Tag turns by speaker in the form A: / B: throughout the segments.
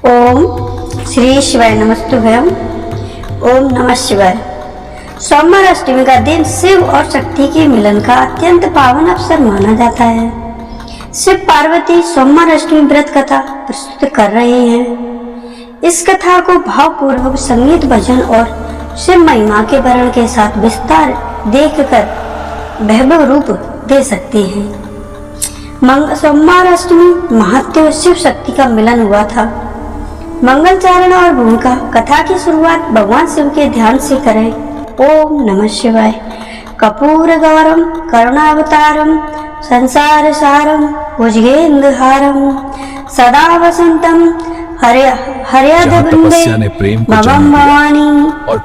A: ओम श्री शिवाय नमस्तुभ्यम। ओम नमः शिवाय। सोमवार अष्टमी का दिन शिव और शक्ति के मिलन का अत्यंत पावन अवसर माना जाता है। शिव पार्वती सोमवार अष्टमी व्रत कथा प्रस्तुत कर रहे हैं। इस कथा को भावपूर्वक संगीत भजन और शिव महिमा के वर्णन के साथ विस्तार देखकर वैभव रूप दे सकते हैं। सोमवार अष्टमी महात्म शिव शक्ति का मिलन हुआ था। मंगलचारण और भूमिका कथा की शुरुआत भगवान शिव के ध्यान से करें। ओम नमः शिवाय। कपूर गौरम करुणावतारम संसार सारम भुजगेंद्रहारम सदा वसंतम हर्यदवंदे भवम भवानी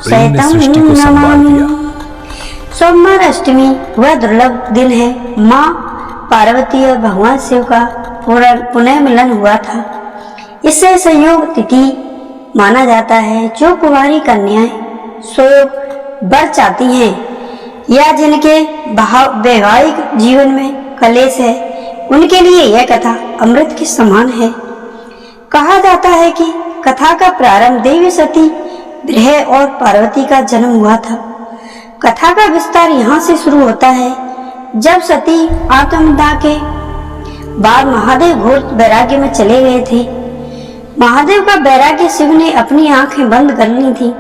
A: सैतम नमामि। सोमवार अष्टमी वह दुर्लभ दिन है माँ पार्वती और भगवान शिव का पुनः मिलन हुआ था। इसे संयोग तिथि माना जाता है। जो कुंवारी कन्याएं स्वयं वर चाहती हैं या जिनके वैवाहिक जीवन में कलेश है, उनके लिए यह कथा अमृत के समान है। कहा जाता है कि कथा का प्रारंभ देवी सती ब्रह्म और पार्वती का जन्म हुआ था। कथा का विस्तार यहाँ से शुरू होता है। जब सती आत्मदाह के बाद महादेव घोर वैराग्य में चले गए थे। महादेव का वैराग्य शिव ने अपनी आंखें बंद कर ली थी।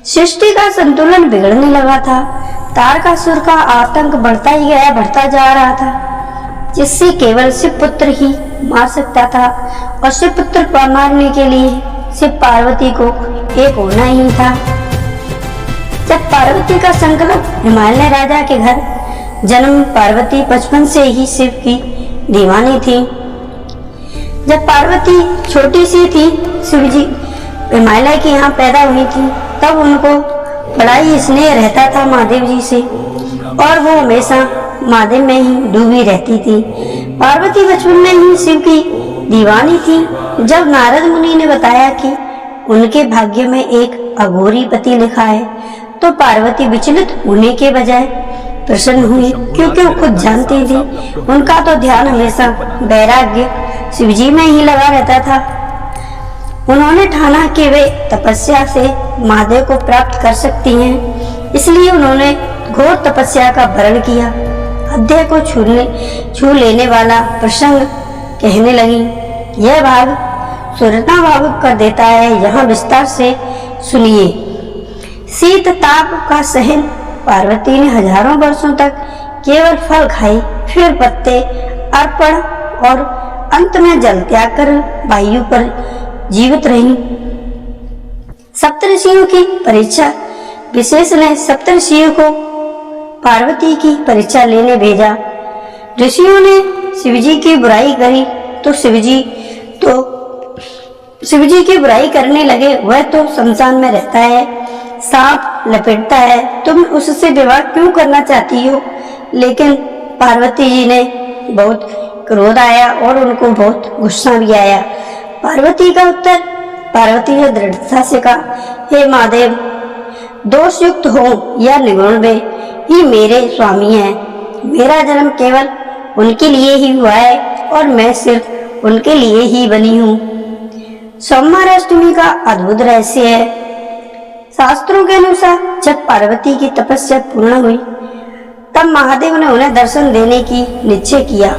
A: सृष्टि का संतुलन बिगड़ने लगा था। तारकासुर का आतंक बढ़ता जा रहा था, जिससे केवल शिव पुत्र ही मार सकता था और शिव पुत्र मारने के लिए शिव पार्वती को एक होना ही था। जब पार्वती का संकल्प हिमालय राजा के घर जन्म, पार्वती बचपन से ही शिव की दीवानी थी। जब पार्वती छोटी सी थी, शिवजी हिमालय के यहाँ पैदा हुई थी, तब उनको बड़ा ही स्नेह रहता था महादेव जी से और वो हमेशा महादेव में ही डूबी रहती थी। पार्वती बचपन में ही शिव की दीवानी थी। जब नारद मुनि ने बताया कि उनके भाग्य में एक अघोरी पति लिखा है, तो पार्वती विचलित होने के बजाय प्रसन्न हुई, क्योंकि वो खुद जानती थी उनका तो ध्यान हमेशा वैराग्य शिवजी में ही लगा रहता था। उन्होंने ठाना कि वे तपस्या से महादेव को प्राप्त कर सकती हैं, इसलिए उन्होंने घोर तपस्या का वर्ण किया। अध्यय को छू लेने वाला प्रसंग कहने लगी। यह भाग सुरता भावुक कर देता है, यहाँ विस्तार से सुनिए। शीत ताप का सहन पार्वती ने हजारों वर्षों तक केवल फल खाई, फिर पत्ते अर्पण और अंत में जल त्याग कर वायु पर जीवित रही। सप्तऋषियों की परीक्षा विशेष ने सप्तऋषियों को पार्वती की परीक्षा लेने भेजा। ऋषियों ने शिवजी की बुराई करी तो शिवजी की बुराई करने लगे। वह तो शमशान में रहता है, सांप लपेटता है, तुम उससे विवाह क्यों करना चाहती हो? लेकिन पार्वती जी ने बहुत क्रोध आया और उनको बहुत गुस्सा भी आया। पार्वती ने दृढ़ता से कहा, हे महादेव, दोष युक्त हो या निर्गुण वे ही मेरे स्वामी हैं। मेरा जन्म केवल उनके लिए ही हुआ है और मैं सिर्फ उनके लिए ही बनी हूँ। सोमवार अष्टमी का अद्भुत रहस्य है। शास्त्रों के अनुसार जब पार्वती की तपस्या पूर्ण हुई, तब महादेव ने उन्हें दर्शन देने की निश्चय किया।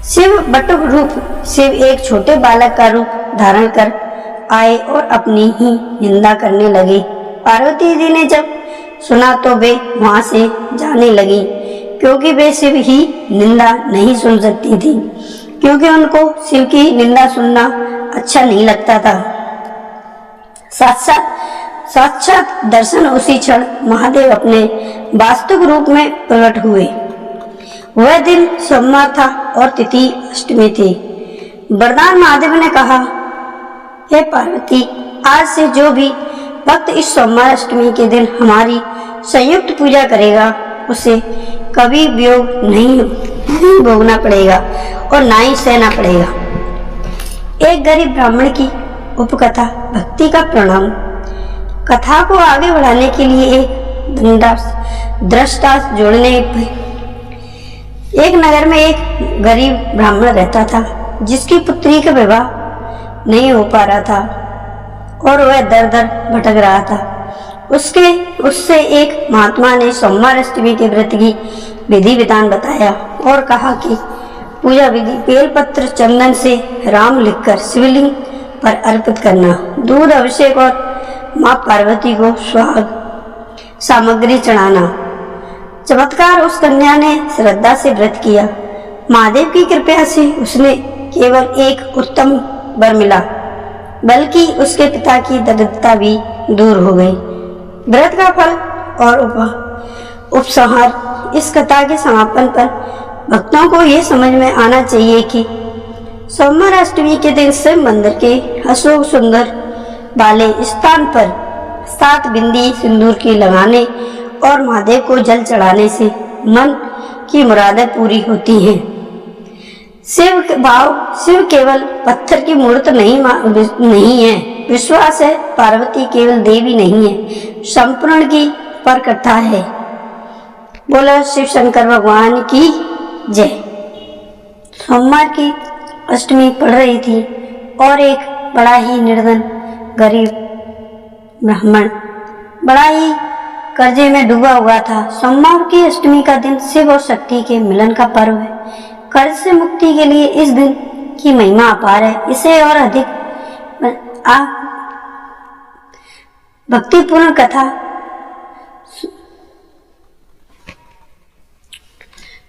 A: शिव बटुक रूप शिव एक छोटे बालक का रूप धारण कर आए और अपनी ही निंदा करने लगे। पार्वती जी ने जब सुना तो वे वहां से जाने लगी, क्योंकि वे शिव ही निंदा नहीं सुन सकती थी, क्योंकि उनको शिव की निंदा सुनना अच्छा नहीं लगता था। साक्षात दर्शन उसी क्षण महादेव अपने वास्तविक रूप में प्रकट हुए। वह दिन सोमवार था और तिथि अष्टमी थी। वरदान महादेव ने कहा, हे पार्वती, आज से जो भी भक्त इस सोमवार अष्टमी के दिन हमारी संयुक्त पूजा करेगा, उसे कभी वियोग नहीं भोगना पड़ेगा और ना ही सहना पड़ेगा। एक गरीब ब्राह्मण की उपकथा भक्ति का प्रणाम। कथा को आगे बढ़ाने के लिए एक दृष्टा जोड़ने। एक नगर में एक गरीब ब्राह्मण रहता था, जिसकी पुत्री का विवाह नहीं हो पा रहा था और वह दर दर भटक रहा था। उससे एक महात्मा ने सोमवार अष्टमी के व्रत की विधि विधान बताया और कहा कि पूजा विधि बेलपत्र चंदन से राम लिखकर शिवलिंग पर अर्पित करना, दूध अभिषेक और माँ पार्वती को सुहाग सामग्री चढ़ाना। चमत्कार, उस कन्या ने श्रद्धा से व्रत किया। महादेव की कृपा से उसने केवल एक उत्तम वर मिला, बल्कि उसके पिता की दरिद्रता भी दूर हो गई। व्रत का फल और उपसंहार। इस कथा के समापन पर भक्तों को यह समझ में आना चाहिए कि सोमवार अष्टमी के दिन शिव मंदिर के अशोक सुंदर वाले स्थान पर 7 बिंदी सिंदूर की लगाने और महादेव को जल चढ़ाने से मन की मुरादें पूरी होती हैं। शिव केवल पत्थर की मूर्ति नहीं है। विश्वास है पार्वती केवल देवी नहीं है, संपूर्ण की प्रकथा है। बोलो शिव शंकर भगवान की जय। सोमवार की अष्टमी पड़ रही थी और एक बड़ा ही निर्धन गरीब ब्राह्मण बड़ा ही कर्जे में डूबा हुआ था। सोमवार की अष्टमी का दिन शिव और शक्ति के मिलन का पर्व है। कर्ज से मुक्ति के लिए इस दिन की महिमा अपार है। इसे और अधिक भक्तिपूर्ण कथा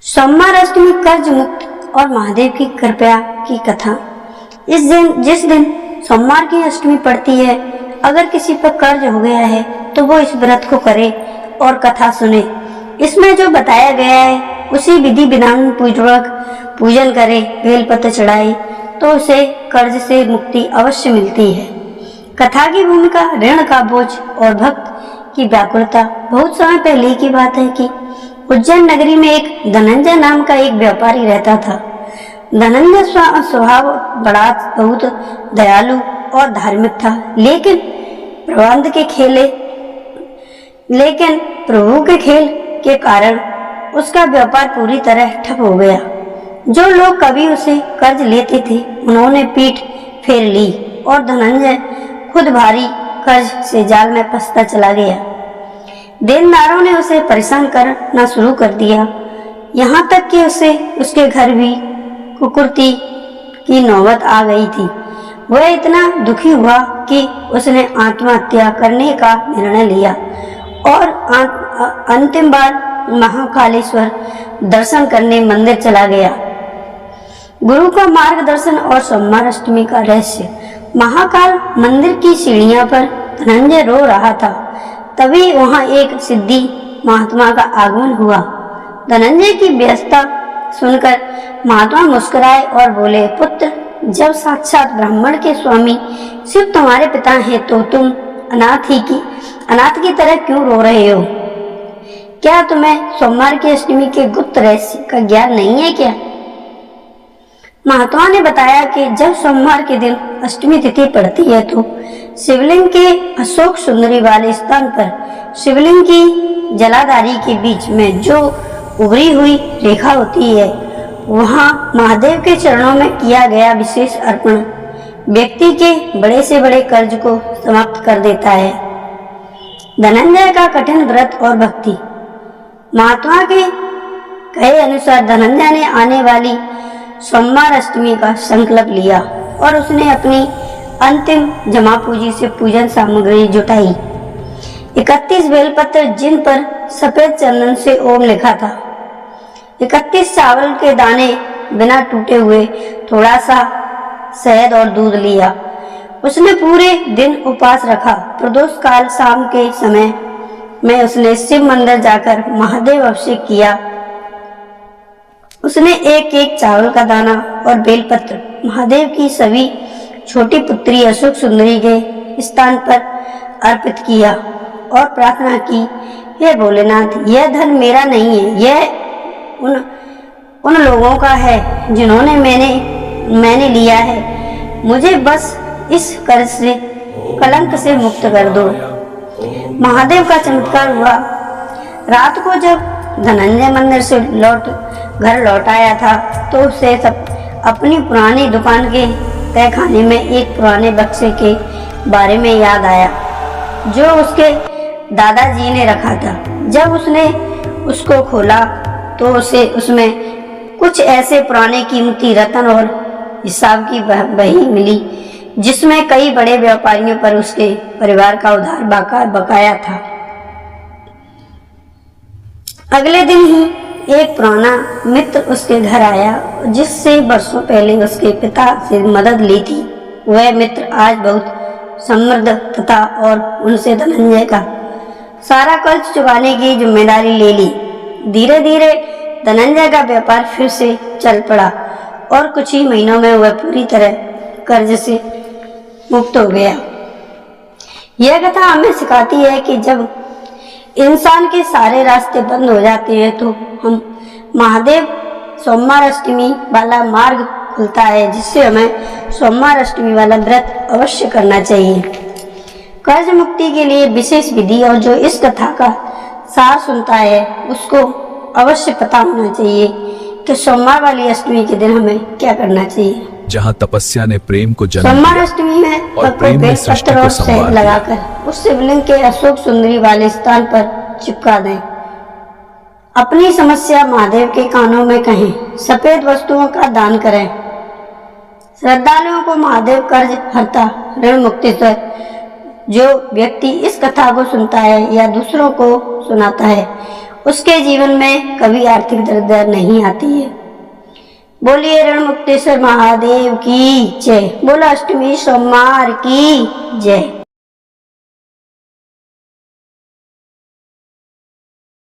A: सोमवार अष्टमी कर्ज मुक्त और महादेव की कृपा की कथा। जिस दिन सोमवार की अष्टमी पड़ती है, अगर किसी पर कर्ज हो गया है तो वो इस व्रत को करे और कथा सुने। इसमें जो बताया गया है उसी विधि विधान पूर्वक पूजन करे, बेलपत्र चढ़ाए तो उसे कर्ज से मुक्ति अवश्य मिलती है। कथा की भूमिका, ऋण का बोझ और भक्त की व्याकुलता। बहुत समय पहले की बात है कि उज्जैन नगरी में एक धनंजय नाम का एक व्यापारी रहता था। धनंजय स्वभाव बहुत दयालु और धार्मिक था, लेकिन प्रभु के खेल के कारण उसका व्यापार पूरी तरह ठप हो गया। जो लोग कभी उसे कर्ज लेते थे उन्होंने पीठ फेर ली और धनंजय खुद भारी कर्ज से जाल में फंसता चला गया। देनदारों ने उसे परेशान करना शुरू कर दिया, यहाँ तक कि उसके घर भी कुकुरती की नौबत आ गई थी। वह इतना दुखी हुआ कि उसने आत्महत्या करने का निर्णय लिया और अंतिम बार महाकालेश्वर दर्शन करने मंदिर चला गया। गुरु का मार्गदर्शन और सोमवार अष्टमी का रहस्य। महाकाल मंदिर की सीढ़ियां पर धनंजय रो रहा था। तभी वहां एक सिद्धि महात्मा का आगमन हुआ। धनंजय की व्यस्तता सुनकर महात्मा मुस्कुराए और बोले, पुत्र, जब साक्षात ब्राह्मण के स्वामी शिव तुम्हारे पिता हैं तो तुम अनाथ की तरह क्यों रो रहे हो? क्या तुम्हें सोमवार की अष्टमी के गुप्त रहस्य का ज्ञान नहीं है क्या? महात्मा ने बताया कि जब सोमवार के दिन अष्टमी तिथि पड़ती है तो शिवलिंग के अशोक सुंदरी वाले स्थान पर शिवलिंग की जलाधारी के बीच में जो उभरी हुई रेखा होती है, वहां महादेव के चरणों में किया गया विशेष अर्पण व्यक्ति के बड़े से बड़े कर्ज को समाप्त कर देता है। धनंजय का कठिन व्रत और भक्ति। महात्मा के कहे अनुसार धनंजय ने आने वाली सोमवार अष्टमी का संकल्प लिया और उसने अपनी अंतिम जमा पूंजी से पूजन सामग्री जुटाई। 31 बेलपत्र जिन पर सफेद चंदन से ओम लिखा था, 31 चावल के दाने बिना टूटे हुए, थोड़ा सा शहद और दूध लिया। उसने पूरे दिन उपवास रखा। प्रदोष काल शाम के समय में उसने शिव मंदिर जाकर महादेव अभिषेक किया। उसने एक एक चावल का दाना और बेलपत्र महादेव की सभी छोटी पुत्री अशोक सुंदरी के स्थान पर अर्पित किया और प्रार्थना की, हे भोलेनाथ, यह धन मेरा नहीं है, यह उन लोगों का है जिन्होंने मैंने लिया है। मुझे बस इस कर्ज से, कलंक से मुक्त कर दो। महादेव का चमत्कार हुआ। रात को जब धनंजय मंदिर से घर लौट आया था तो उसे अपनी पुरानी दुकान के तहखाने में एक पुराने बक्से के बारे में याद आया जो उसके दादाजी ने रखा था। जब उसने उसको खोला तो उसे उसमें कुछ ऐसे पुराने कीमती रत्न और हिसाब की बही मिली जिसमें कई बड़े व्यापारियों पर उसके परिवार का उधार बकाया था। अगले दिन ही एक पुराना मित्र उसके घर आया जिससे वर्षों पहले उसके पिता से मदद ली थी। वह मित्र आज बहुत समृद्ध तथा और उनसे धनंजय का सारा कर्ज चुकाने की जिम्मेदारी ले ली। धीरे धीरे धनंजय का व्यापार फिर से चल पड़ा और कुछ ही महीनों में वह पूरी तरह कर्ज से मुक्त हो गया। यह कथा हमें सिखाती है कि जब इंसान के सारे रास्ते बंद हो जाते हैं तो हम महादेव सोमवार अष्टमी वाला मार्ग खुलता है, जिससे हमें सोमवार अष्टमी वाला व्रत अवश्य करना चाहिए। कर्ज मुक्ति के लिए विशेष विधि और जो इस कथा का सार सुनता है उसको अवश्य पता होना चाहिए कि सोमवार वाली अष्टमी के दिन हमें क्या करना चाहिए।
B: जहाँ तपस्या ने प्रेम को जन्म
A: सोमवार
B: दिया
A: अष्टमी में
B: और प्रेम ने सृष्टि को संवार दिया।
A: लगाकर उस शिवलिंग के अशोक सुंदरी वाले स्थान पर चिपका दें। अपनी समस्या महादेव के कानों में कहें। सफेद वस्तुओं का दान करें। श्रद्धालुओं को महादेव कर्ज हरता ऋण मुक्तेश्वर। जो व्यक्ति इस कथा को सुनता है या दूसरों को सुनाता है उसके जीवन में कभी आर्थिक दरिद्रता नहीं आती है। बोलिए ऋण मुक्तेश्वर महादेव की जय। बोलो अष्टमी सोमवार की जय।